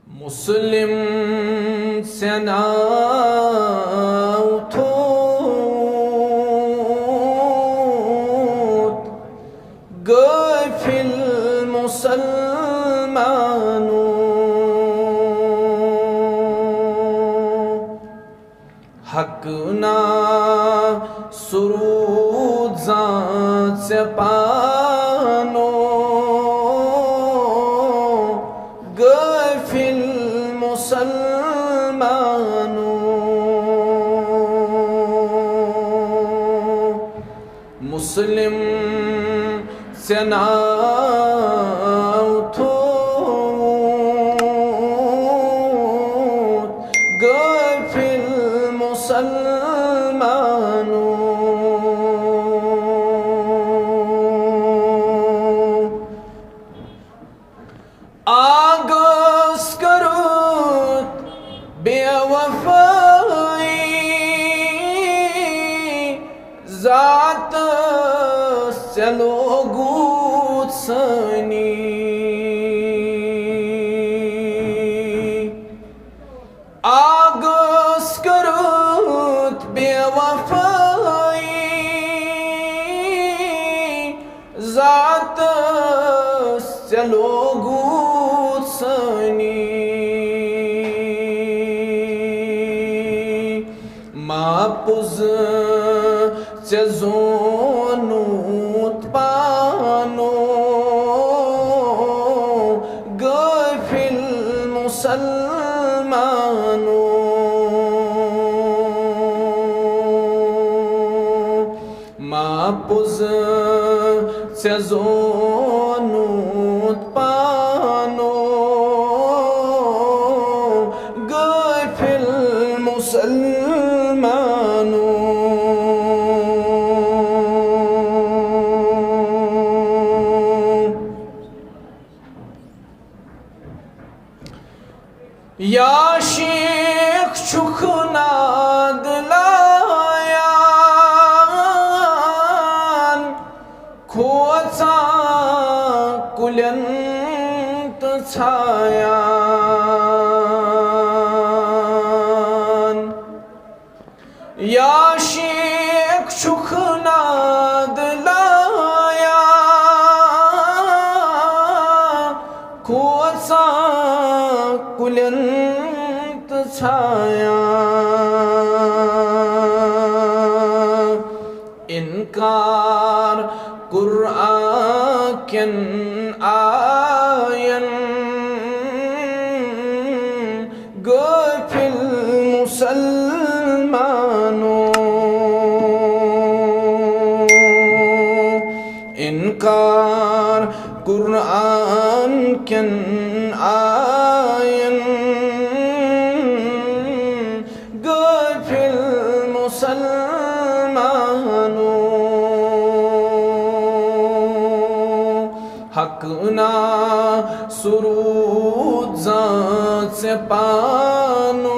मुस्लिम से नाव थोत गफिल मुसलमानों हक ना सुरूद ज़ात से पानो गफिल मुसलमानों मुस्लिम से नाव थोत गफिल मुसलमानों आगोश करोत बेवफाई ज़ात से लोगूत सनी आगोश करोत बेवफाई ज़ात से लोगूत सनी मापुज से जोनूत पानो गफिल मुसलमानों मापुज से जोनूत पानो गफिल मुसलमानों या शेख शुखनाद लायान खोचा कुल्यंत छायान या शेख शुखनाद लाया खोचा कुल्यंत छाया इनकार कुरान केन आयन गफिल मुसलमानों इनकार कुरान केन आयन गफिल मुसलमानों हक ना सुरूद ज़ात से पानो